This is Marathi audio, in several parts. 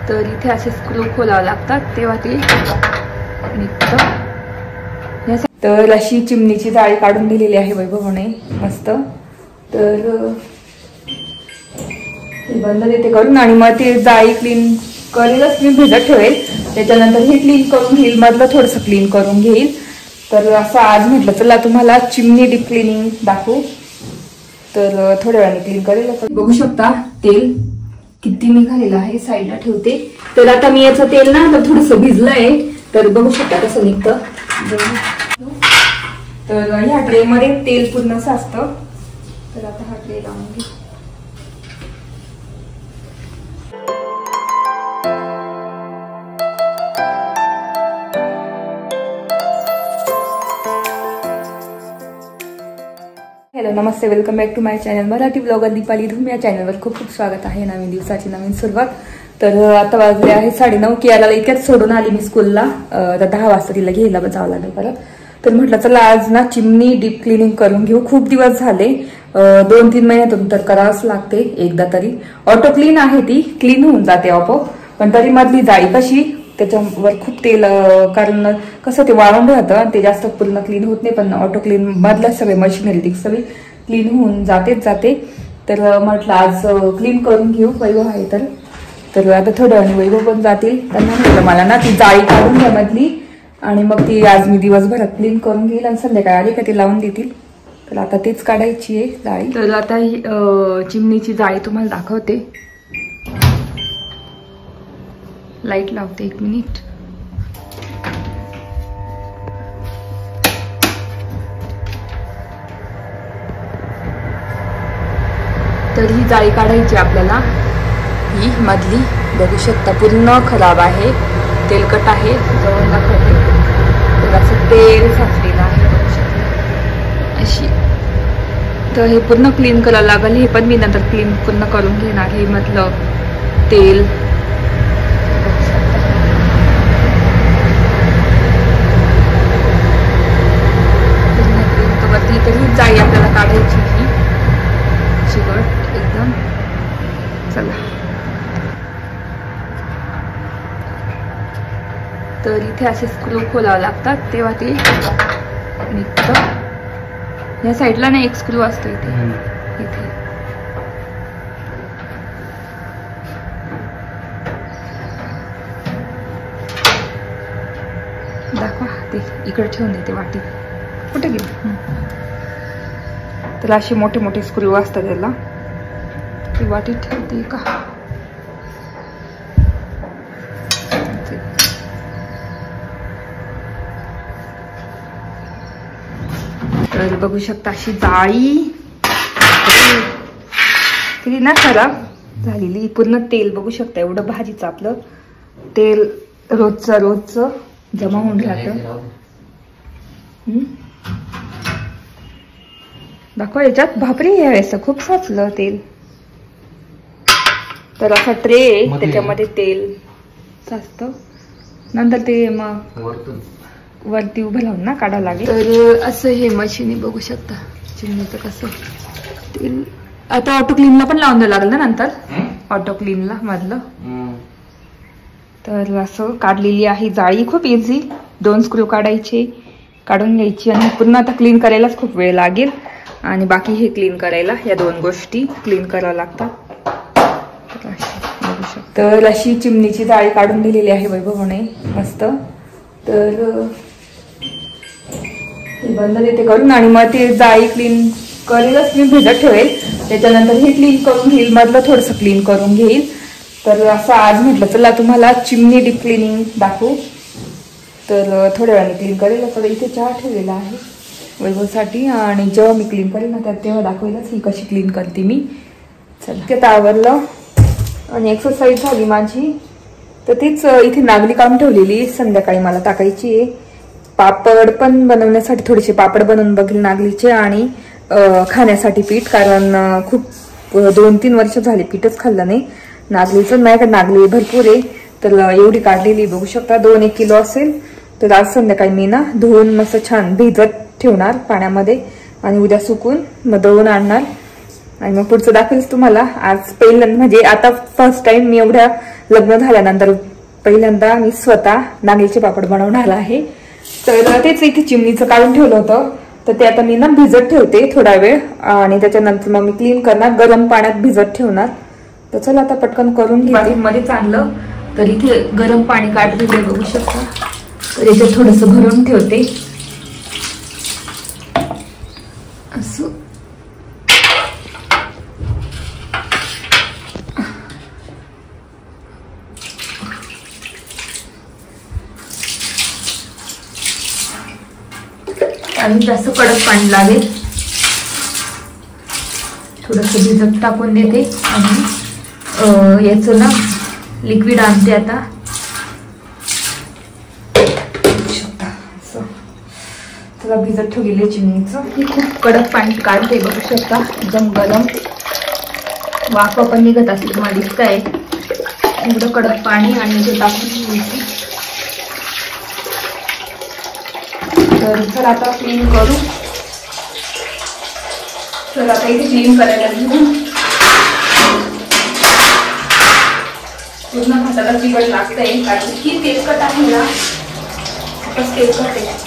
तर इथे असे स्क्रू खोलावे लागतात तेव्हा ते निघतं. तर अशी चिमणीची जाळी काढून दिलेली आहे वैभवने मस्त. तर बंद देते करून आणि मग ते जाळी क्लीन करेलच मी भिजत ठेवेल. त्याच्यानंतर हे क्लीन करून घेईल, मधलं थोडंसं क्लीन करून घेईल. तर असं आज म्हटलं चला तुम्हाला चिमणी डीप क्लिनिंग दाखवू. तर थोड्या वेळाने क्लीन करेल. बघू शकता तेल किती निघालेलं आहे, साईडला ठेवते. तर आता मी याचं तेल ना तर थोडंसं भिजलंय, तर बघू शकता कसं निघतं. तर ह्या ट्रे मध्ये तेल पूर्ण साचतं. तर आता हा ट्रे लावून घे. हॅलो नमस्ते, welcome back to my channel Marathi blogger Deepali Dhoom. या चॅनलवर खूप खूप स्वागत आहे. नवीन दिवसाची नवीन सुरुवात. तर आता वाजले आहे 9:30. कियाला इतक्याच सोडून आली मी स्कूलला. आता 10 वाजता तिला घ्यायला जावं लागेल परत. तर म्हटलं चला आज ना चिमणी डीप क्लिनिंग करून घेऊ. खूप दिवस झाले, 2-3 महिन्यातून तर करावंच लागते एकदा तरी. ऑटो क्लीन आहे, ती क्लीन होऊन जाते आपोआप. पण तरी मधली जाळी कशी त्याच्यावर खूप तेल, कारण कसं ते वाळून राहतं आणि ते जास्त पूर्ण क्लीन होत नाही. पण ऑटो क्लीन मधल्या सगळे मशिनरी ती सगळी क्लीन होऊन जाते. तर म्हटलं आज क्लीन करून घेऊ. वैभव आहे तर आता थोड्या वेळाने वैभव पण जातील. त्यांना म्हटलं मला ना ती जाळी काढून घ्या मधली, आणि मग ती आज मी दिवसभरात क्लीन करून घेईल आणि संध्याकाळी आली का ती लावून देतील. तर आता तेच काढायची आहे जाळी. तर आता ही चिमणीची जाळी तुम्हाला दाखवते. लाईट लावते 1 मिनिट. तर ही जाळी काढायची आपल्याला. ही मधली बघू शकता पूर्ण खराब आहे, तेलकट आहे. जवळ दाखवते. तर असं तेल साचलेलं आहे अशी. तर हे पूर्ण क्लीन करायला लागेल. हे पण मी नंतर क्लीन पूर्ण करून घेणार. हे मधलं तेल तर ही जाळी आपल्याला काढायची ही चिकट एकदम. चला तर इथे असे स्क्रू खोलावे लागतात तेव्हा ते निघतं. या साईडला ना एक स्क्रू असतो इथे. दाखवा ते इकडे ठेवून देते वाटी. कुठे गेली? तर असे मोठे मोठे स्क्रू असतात त्याला. ती वाटी ठेवते का? तर बघू शकता अशी जाळी किती ना खराब झालेली. पूर्ण तेल बघू शकता. एवढं भाजीचं आपलं तेल रोजचं जमा होऊन राहतं. दाखवा याच्यात. बापरे, यावेळेस खूप साचलं तेल. तर असा ट्रे आहे, त्याच्यामध्ये तेल साचतं. नंतर ते मग वरती उभं लावून ना काढावं लागेल. तर असं हे मशीन आहे बघू शकता चिमणीचं कसं तेल. आता ऑटो क्लीनला पण लावून द्यावं लागेल ना नंतर, ऑटो क्लीनला मधलं. तर असं काढलेली आहे जाळी. खूप इझी. 2 स्क्रू काढायचे, काढून घ्यायची आणि पूर्ण आता क्लीन करायलाच खूप वेळ लागेल. आणि बाकी हे क्लीन करायला या 2 गोष्टी क्लीन कराव्या लागतात. तर अशी चिमणीची जाळी काढून दिलेली आहे वैभवने मस्त. तर बंद देते करून आणि मग ते जाळी क्लीन करेलच मी भिजत ठेवेल. त्याच्यानंतर हे क्लीन करून घेईल, मधलं थोडंसं क्लीन करून घेईल. तर असं आज म्हटलं चला तुम्हाला चिमणी डीप क्लिनिंग दाखवू. तर थोड्या वेळाने क्लीन करेल. तर इथे चहा ठेवलेला आहे वैभवसाठी, आणि जेव्हा मी क्लीन करेल ना तेव्हा दाखवेलच ही कशी क्लीन करते मी. चला ते आवरलं आणि एक्सरसाइज झाली माझी. तर तीच इथे नागली काढून ठेवलेली, संध्याकाळी मला टाकायची आहे. पापड पण बनवण्यासाठी थोडेसे पापड बनवून बघेल नागलीचे, आणि खाण्यासाठी पीठ. कारण खूप 2-3 वर्ष झाले पीठच खाल्लं नाही नागलीचं. माझ्याकडे नागली भरपूर आहे, तर एवढी काढलेली बघू शकता. 2-1 किलो असेल. तर आज संध्याकाळी मी ना धुवून मस्त छान भिजत ठेवणार पाण्यामध्ये, आणि उद्या सुकून मग दळून आणणार. आणि मग पुढचं दाखवेल तुम्हाला. आज पहिल्यांदा म्हणजे आता फर्स्ट टाइम मी एवढ्या लग्न झाल्यानंतर पहिल्यांदा मी स्वतः नागलीचे पापड बनवणार आहे. तर तेच इथे चिमणीचं काढून ठेवलं होतं, तर ते आता मी ना भिजत ठेवते थोडा वेळ आणि त्याच्यानंतर मग मी क्लीन करणार, गरम पाण्यात भिजत ठेवणार. तर चला आता पटकन करून घेते. मध्येच आणलं तर इथे गरम पाणी काढलेलं बघू शकता, तर याच्यात थोडंसं भरून ठेवते असं. आणि जास्त कडक पाणी लागेल, थोडंसं भिजत टाकून देते आणि याचं ना लिक्विड आणते आता. त्याला भिजत ठेवलेले चिमणीचं हे खूप कडक पाणी काढते बघू शकता, एकदम गरम वाफ पण निघत असते तुम्हाला दिसत आहे. एवढं कडक पाणी आणि ते टाकून घ्यायचं. तर चला आता क्लीन करू. तर आता इथे क्लीन करायला घेऊन पूर्ण हाताला चिकट लागतंय, कारण की तेलकट आहे ना, खूपच तेलकट आहे.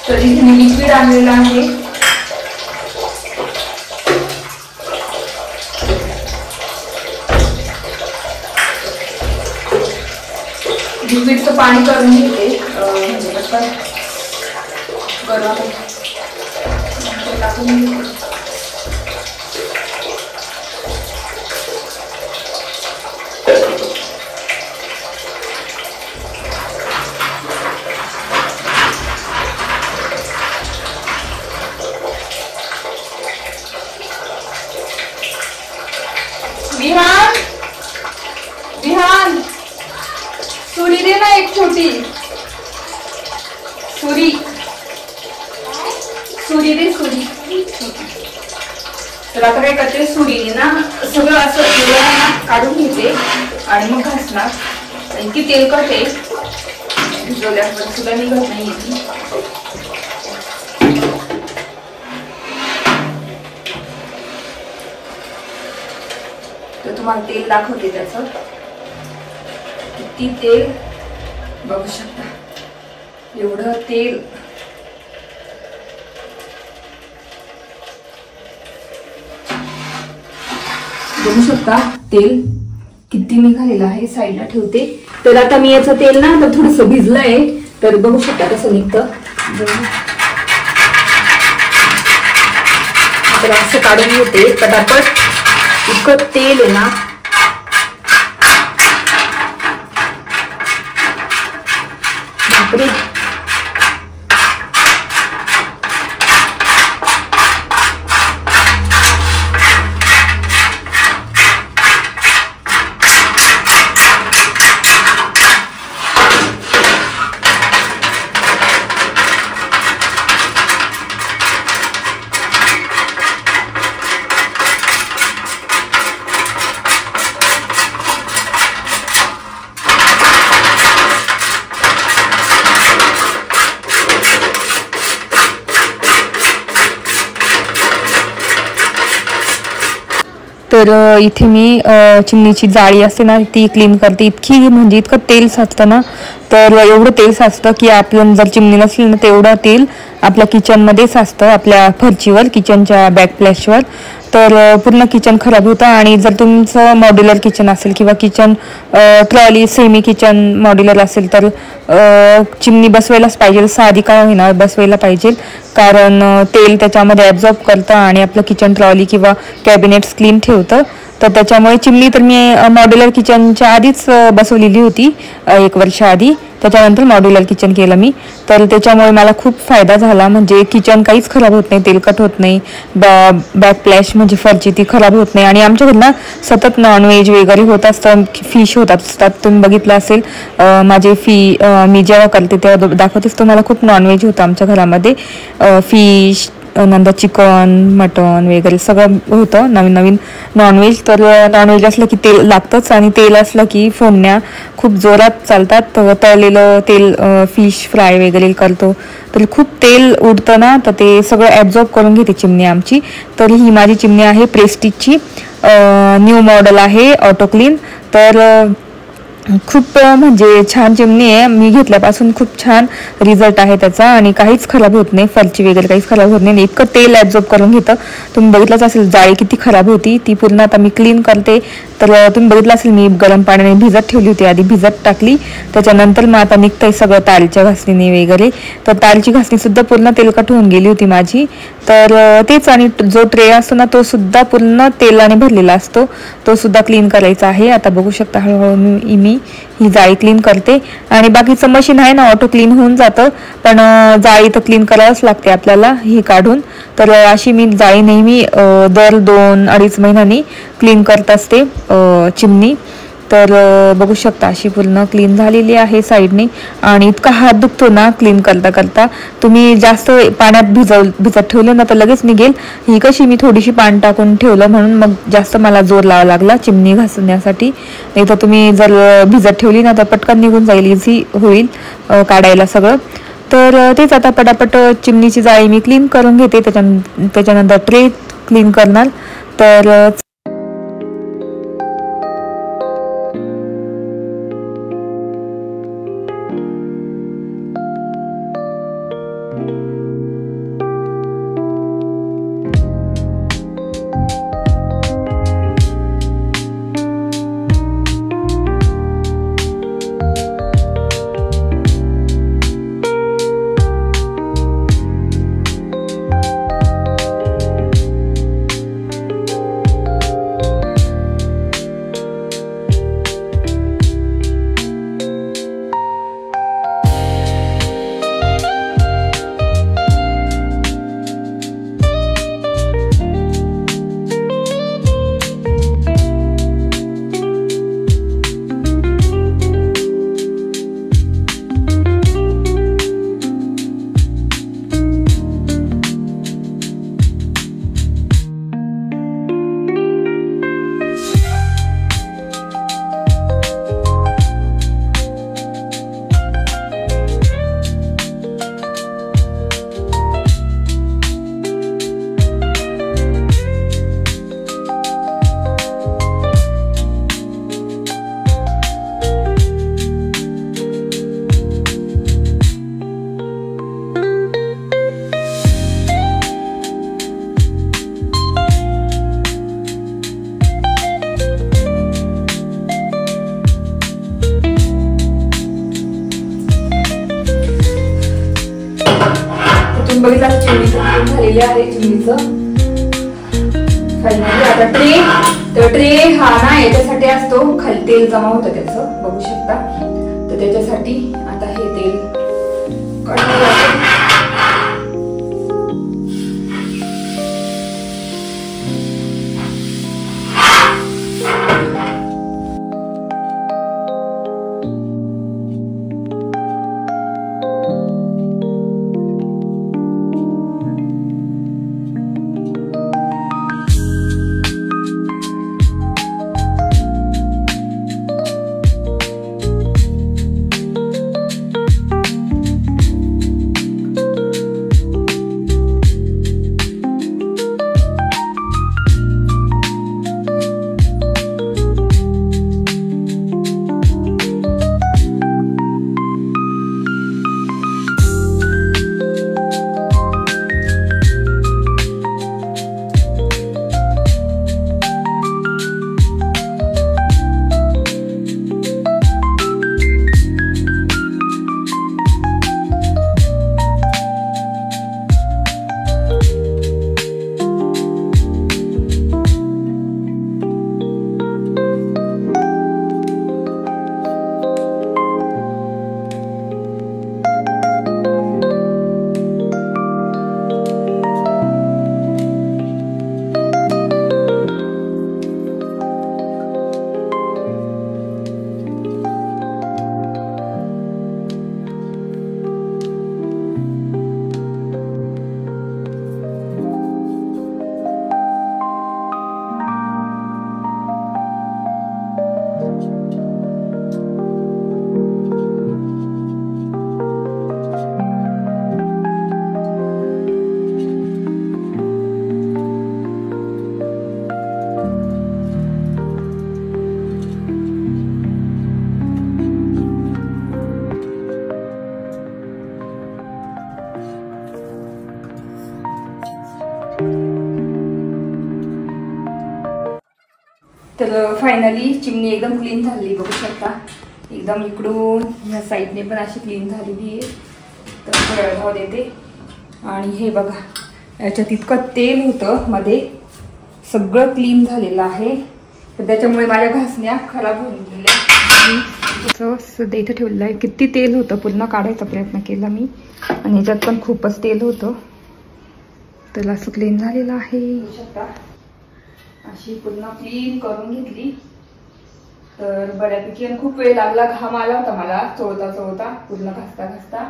तर इथे मी लिक्विड आणलेलं आहे. लिक्विडचं पाणी करून घेते, म्हणजे कसं गरम टाकून घेते. विहान विहान सुरी दे ना, एक छोटी सुरी, सुरी दे सुरी. तर आता काय करते, सुरीने ना सगळं असं काढून घेते आणि मग घासणार. इतकी तेलकट आहे, भिजवल्यावर सुद्धा निघत नाही. तर तुम्हाला तेल दाखवते, त्याचं किती तेल बघू शकता, एवढं तेल. बघू शकता तेल किती निघालेलं आहे. साईडला ठेवते. तर आता मी याचं तेल ना तर थोडंसं भिजलंय, तर बघू शकता कसं निघतं. तर असं काढून घेते पटापट, इतकं तेल आहे ना. बापरे, तर इथे मी चिमणीची जाळी असते ना ती क्लीन करते. इतकी म्हणजे इतकं तेल साचतं ना, तर एवढं तेल साचतं की आपलं जर चिमणी नसली ना तेवढं तेल आपल्या किचनमध्ये साचतं, आपल्या फरचीवर, किचनच्या बॅकफ्लॅशवर. तर पूर्ण किचन खराब होतं. आणि जर तुमचं मॉड्युलर किचन असेल किंवा kitchen trolley semi kitchen modular असेल तर चिमणी बसवायलाच पाहिजे, साधी काय होईना बसवायला पाहिजे, कारण तेल त्याच्यामध्ये ॲब्झॉर्ब करतं आणि आपलं किचन ट्रॉली किंवा कॅबिनेट्स क्लीन ठेवतं. तर त्याच्यामुळे चिमणी तर मी मॉड्युलर किचनच्या आधीच बसवलेली होती 1 वर्ष आधी. त्याच्यानंतर मॉड्युलर किचन केलं मी. तर त्याच्यामुळे मला खूप फायदा झाला. म्हणजे किचन काहीच खराब होत नाही, तेलकट होत नाही, बॅकप्लॅश म्हणजे फरची ती खराब होत नाही. आणि आमच्या घरी ना सतत नॉनव्हेज वगैरे होत असतं, फिश होत असतात. तुम्ही बघितलं असेल माझे मी जेव्हा करते तेव्हा दाखवतेच तुम्हाला, खूप नॉनव्हेज होतं आमच्या घरामध्ये. फिश, नंतर चिकन, मटन वगैरे सगळं होतं, नवीन नवीन नॉनव्हेज. तर नॉनव्हेज असलं की तेल लागतंच, आणि तेल असलं की फोडण्या खूप जोरात चालतात. तळलेलं तेल, फिश फ्राय वगैरे करतो तर खूप तेल उडतं ना, तर ते सगळं ॲब्झॉर्ब करून घेते चिमणी आमची. तर ही माझी चिमणी आहे प्रेस्टिजची, न्यू मॉडेल आहे, ऑटो क्लीन. तर खूप म्हणजे छान चिमणी आहे. मी घेतल्यापासून खूप छान रिझल्ट आहे त्याचा, आणि काहीच खराब होत नाही, फरची वगैरे काहीच खराब होत नाही. इतकं तेल ॲब्झॉर्ब करून घेतं. तुम्ही बघितलंच असेल जाळी किती खराब होती, ती पूर्ण आता मी क्लीन करते. तर तुम्ही बघितलं असेल मी गरम पाण्याने भिजत ठेवली होती, आधी भिजत टाकली, त्याच्यानंतर मग आता निघतंय सगळं तारच्या घासणीने वगैरे. तर तारची घासणी सुद्धा पूर्ण तेलकट होऊन गेली होती माझी. तर तेच, आणि जो ट्रे असतो ना तो सुद्धा पूर्ण तेलाने भरलेला असतो, तो सुद्धा क्लीन करायचा आहे. आता बघू शकता हळूहळू मी ही जाळी क्लीन करते. आणि बाकीचं मशीन आहे ना ऑटो क्लीन होऊन जातं, पण जाळी तर क्लीन करावंच लागते आपल्याला ही काढून. तर अशी मी जाळी नेहमी दर 2-2.5 महिन्यांनी क्लीन करत असते चिमणी. तर बघू शकता अशी पूर्ण क्लीन झालेली आहे साईडने. आणि इतका हात दुखतो ना क्लीन करता करता. तुम्ही जास्त पाण्यात भिजत ठेवलं ना तर लगेच निघेल. ही कशी मी थोडीशी पाणी टाकून ठेवलं म्हणून मग जास्त मला जोर लावा लागला चिमणी घासण्यासाठी. नाही तर तुम्ही जर भिजत ठेवली ना तर पटकन निघून जाईल, इझी होईल काढायला सगळं. तर तेच आता पटापट चिमणीची जाळी मी क्लीन करून घेते, त्याच्यानंतर ट्रे क्लीन करणार. तर बघितला चिमणीचं झालेले आहे चिमणीचं फायनली. आता ट्रे हा ना याच्यासाठी असतो, खाली तेल जमा होतं त्याचं, बघू शकता. तर त्याच्यासाठी आता हे तेल काढून तर फायनली चिमणी एकदम क्लीन झाली, बघू शकता. एकदम इकडून ह्या साईडने पण अशी क्लीन झालेली आहे. तर थोड्या वेळ धाव देते. आणि हे बघा, याच्यात इतकं तेल होतं मध्ये, सगळं क्लीन झालेलं आहे. तर त्याच्यामुळे माझ्या घासण्या खराब होऊन गेल्या. सध्या इथं ठेवलेलं आहे. किती तेल होतं, पूर्ण काढायचा प्रयत्न केला मी, आणि याच्यात पण खूपच तेल होतं. तर असं क्लीन झालेलं आहे. अशी पूर्ण क्लीन करून घेतली. तर बऱ्यापैकी खूप वेळ लागला, घाम आला होता मला चोळता पूर्ण घासता.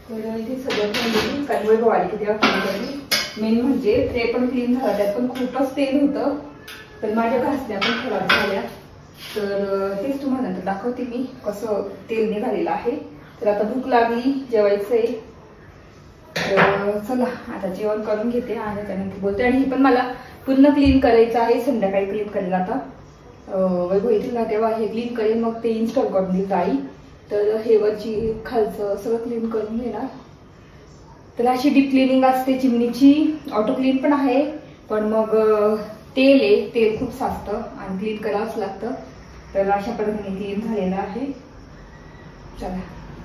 तर इथे सगळं क्लीन कारण वेळ आली की तेव्हा क्लीन करली. मेन म्हणजे ते पण क्लीन झालं, त्यात पण खूपच तेल होतं. तर माझ्या घासण्या पण खराब झाल्या. तर तेच तुम्हाला नंतर दाखवते मी कसं तेल निघालेलं आहे. तर आता भूक लागली, जेवायचंय. तर चला आता जेवण करून घेते आणि त्यानंतर बोलते. आणि हे पण मला पूर्ण क्लीन करायचं आहे, संध्याकाळी क्लीन करेल. आता वैभव येतील ना तेव्हा हे क्लीन करेल, मग ते इन्स्टॉल करून देईल आई. तर हे वरची खालचं सगळं क्लीन करून घेणार. तर अशी डीप क्लिनिंग असते चिमणीची. ऑटो क्लीन पण आहे, पण मग तेल आहे, तेल खूप साचतं आणि क्लीन करावंच लागतं. तर अशा पद्धतीने क्लीन झालेलं आहे. चला,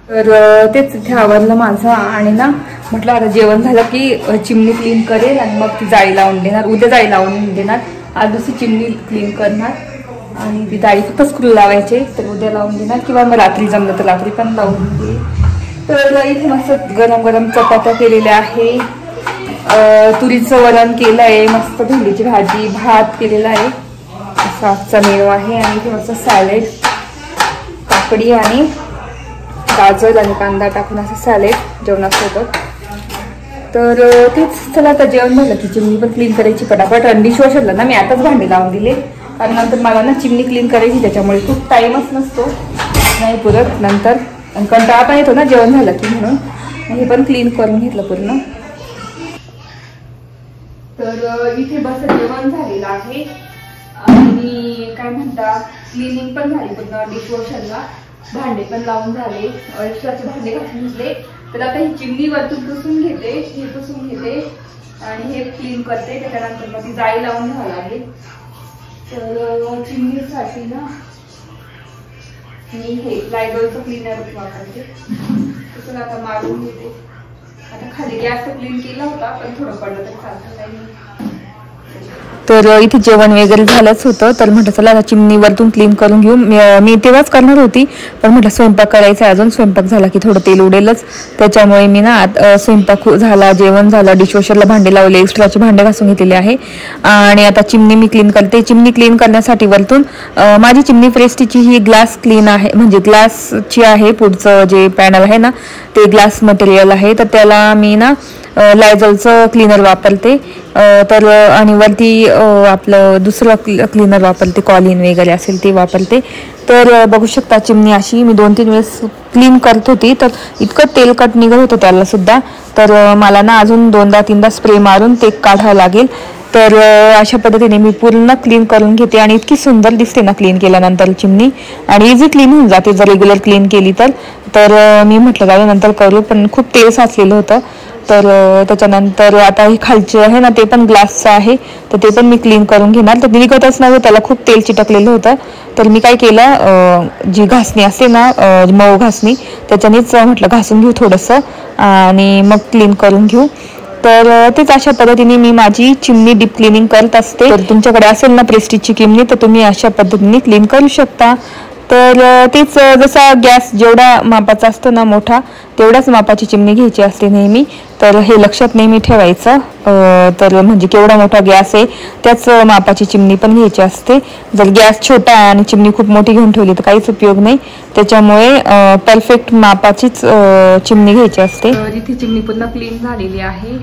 तर तेच इथे आवरलं माझं. आणि ना म्हटलं आता जेवण झालं की चिमणी क्लीन करेल आणि मग ती जाळी लावून देणार. उद्या जाळी लावून देणार, आज दुसरी चिमणी क्लीन करणार. आणि ती जाळी फक्त स्क्रू लावायचे, तर उद्या लावून देणार किंवा मग रात्री जमलं तर रात्री पण लावून देईल. तर इथे मस्त गरम गरम चपात्या केलेल्या आहे. तुरीचं वरण केलं आहे, मस्त भेंडीची भाजी, भात केलेला आहे. असा आजचा मेनू आहे. आणि इथे मस्त सॅलेड, काकडी आणि गाजर आणि कांदा टाकून असं सॅलेड जेवणासोबत. तर तेच. चला आता जेवण झालं की चिमणी पण क्लीन करायची पटापट. आणि डिशवॉशरला ना मी आताच भांडे लावून दिले, कारण नंतर मला ना चिमणी क्लीन करायची, त्याच्यामुळे खूप टाईमच नसतो, नाही पुरत नंतर. आणि कंटाळा पण येतो ना जेवण झालं की, म्हणून हे पण क्लीन करून घेतलं पूर्ण. तर इथे बस जेवण झालेलं आहे. आणि काय म्हणता, क्लिनिंग पण झाली पूर्ण डिशवॉशरला, भांडे पण लावून झाले, एक्स्ट्राचे भांडे घासून घेतले. तर आता ही चिमणी वरतून पुसून घेते, हे पुसून घेते आणि हे क्लीन करते. त्याच्यानंतर मग ती जाळी लावून घ्यावं लागेल. तर चिमणीसाठी ना मी हे लायझॉलचं क्लीनर वापरते. तसं आता मारून घेते. आता खाली गॅस क्लीन केला होता, पण थोडं पडलं तर चालतं काही. तर इथे जेवण वगैरे झालंच होतं. तर म्हटलं चला आता चिमणी वरतून क्लीन करून घेऊ. मी तेव्हाच करणार होती, पण म्हटलं स्वयंपाक करायचा, अजून स्वयंपाक झाला की थोडं तेल उडेलच. त्याच्यामुळे मी ना स्वयंपाक झाला, जेवण झालं, डिशवॉशरला भांडे लावले, एक्स्ट्राचे भांडे घासून घेतलेले आहे. आणि आता चिमणी मी क्लीन करते. चिमणी क्लीन करण्यासाठी वरतून माझी चिमणी प्रेस्टीची ही ग्लास क्लीन आहे, म्हणजे ग्लासची आहे. पुढचं जे पॅनल आहे ना ते ग्लास मटेरियल आहे. तर त्याला मी ना लायझॉलचं क्लीनर वापरते. तर आणि वरती आपलं दुसरं क्लीनर वापरते, कॉलिन वगैरे असेल ते वापरते. तर बघू शकता चिमणी अशी मी 2-3 वेळेस क्लीन करत होती, तर इतकं तेलकट निघत होतं त्याला सुद्धा. तर मला ना अजून 2दा-3दा स्प्रे मारून ते काढावं लागेल. तर अशा पद्धतीने मी पूर्ण क्लीन करून घेते. आणि इतकी सुंदर दिसते ना क्लीन केल्यानंतर चिमणी, आणि इझी क्लीन होऊन जाते जर रेग्युलर क्लीन केली तर. तर मी म्हटलं जाऊ नंतर करू, पण खूप तेल साचलेलं होतं. तर त्याच्यानंतर आता हे खालचे आहे ना ते पण ग्लासचं आहे, तर ते पण मी क्लीन करून घेणार. तर निघतच नव्हतं, त्याला खूप तेल चिटकलेलं होतं. तर मी काय केलं, जी घासणी असते ना मऊ घासणी, त्याच्यानेच म्हटलं घासून घेऊ थोडंसं आणि मग क्लीन करून घेऊ. तर तेच अशा पद्धतीने मी माझी चिमणी डीप क्लिनिंग करत असते. तर तुमच्याकडे असेल ना प्रेस्टीजची चिमणी, तर तुम्ही अशा पद्धतीने क्लीन करू शकता. तर तेच जसा गॅस जेवढा मापाचा असतो ना मोठा, तेवढ्याच मापाची चिमणी घ्यायची असते नेहमी. तर हे लक्षात नेहमी ठेवायचं. तर म्हणजे केवढा मोठा गॅस आहे त्याच मापाची चिमणी पण घ्यायची असते. जर गॅस छोटा आहे आणि चिमणी खूप मोठी घेऊन ठेवली तर काहीच उपयोग नाही. त्याच्यामुळे परफेक्ट मापाचीच चिमणी घ्यायची असते. इथे चिमणी पुन्हा क्लीन झालेली आहे.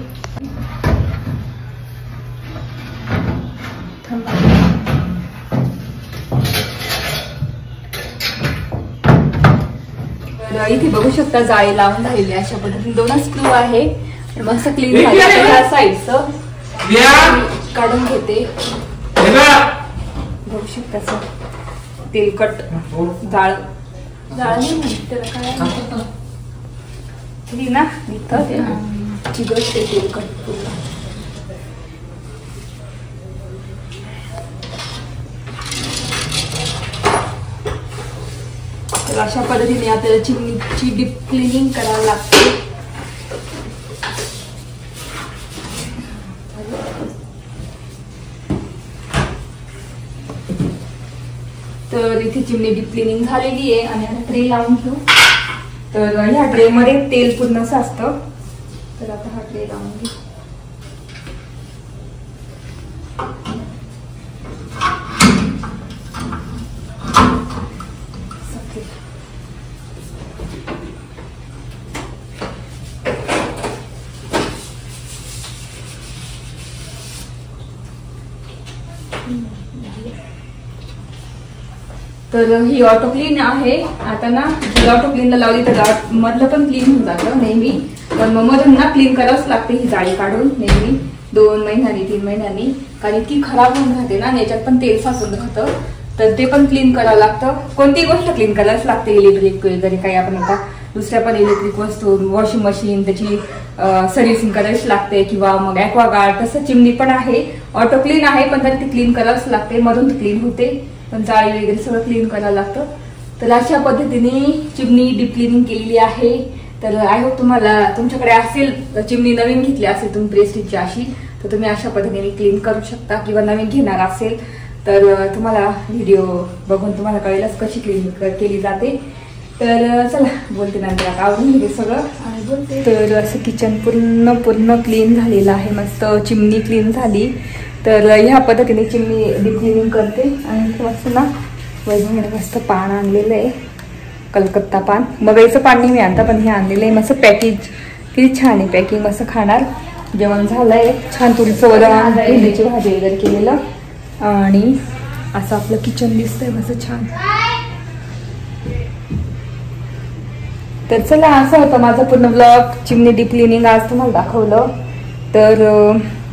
इथे बघू शकता जाळी लावून झालेली अशा पद्धतीने 2 स्क्रू आहे. मस्त क्लीन झालं साईडचं काढून घेते. बघू शकता तेलकट जाळ नाही म्हणते त्याला, काय ना इथं चिगटते तेलकट. तर अशा पद्धतीने आपल्याला चिमणीची डीप क्लिनिंग करावी लागते. तर इथे चिमणी डीप क्लिनिंग झालेली आहे आणि आता ट्रे लावून घेऊ. तर ह्या ट्रे मध्ये तेल पूर्ण साचतं. तर आता हा ट्रे लावून घेऊ. तर ही ऑटो क्लीन आहे. आता ना ऑटो क्लीनला लावली तर मधलं पण क्लीन होऊन जातं नेहमी, पण मग मधून ना क्लीन करावंच लागते ही जाळी काढून नेहमी 2 महिन्यांनी 3 महिन्यांनी, कारण ती खराब होऊन राहते ना, याच्यात पण तेल फासून राहतं. तर ते पण क्लीन करावं लागतं. कोणतीही गोष्ट क्लीन करायलाच लागते. इलेक्ट्रिक जरी काही आपण आता दुसऱ्या पण इलेक्ट्रिक वस्तू, वॉशिंग मशीन त्याची सर्व्हिसिंग करावीच लागते, किंवा मग ॲक्वागार्ड. तसं चिमणी पण आहे, ऑटो क्लीन आहे, पण तरी ती क्लीन करावंच लागते. मधून ती क्लीन होते, पण जाळी वगैरे सगळं क्लीन करावं लागतं. तर अशा पद्धतीने चिमणी डीप क्लिनिंग केलेली आहे. तर आय होप तुम्हाला, तुमच्याकडे असेल चिमणी नवीन घेतली असेल तुम्ही प्रेस्टिजची अशी, तर तुम्ही अशा पद्धतीने क्लीन करू शकता. किंवा नवीन घेणार असेल तर तुम्हाला व्हिडिओ बघून तुम्हाला कळेलच कशी क्लीन केली जाते. तर चला बोलते नंतर. आता आवडून घेते सगळं आणि बोलते. तर असं किचन पूर्ण क्लीन झालेलं आहे. मस्त चिमणी क्लीन झाली. तर ह्या पद्धतीने चिमणी डीप क्लिनिंग करते. आणि मस्त ना वैभवने मस्त पान आणलेलं आहे, कलकत्ता पान. मगाईचं पान नाही मी आणता, पण हे आणलेलं आहे. मस्त पॅकेज किती छान आहे, पॅकिंग. मस्त खाणार. जेवण झालंय छान. तुरीचं वरण, भेंडीची भाजी वगैरे केलेलं. आणि असं आपलं किचन दिसतंय मस्त छान. तर चला, असं होतं माझं पूर्ण ब्लॉग. चिमणी डीप क्लिनिंग आज तुम्हाला दाखवलं. तर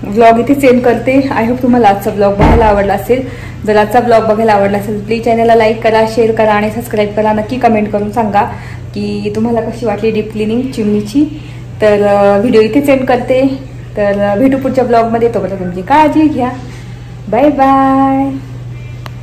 व्लॉग इथे सेंड करते. आय होप तुम्हाला आजचा ब्लॉग बघायला आवडला असेल. जर आजचा ब्लॉग बघायला आवडला असेल प्लीज चॅनलला लाईक करा, शेअर करा आणि सबस्क्राईब करा. नक्की कमेंट करून सांगा की तुम्हाला कशी वाटली डीप क्लिनिंग चिमणीची. तर व्हिडिओ इथे सेंड करते. तर भेटू पुढच्या ब्लॉगमध्ये. तोपर्यंत तुमची काळजी घ्या. Bye bye.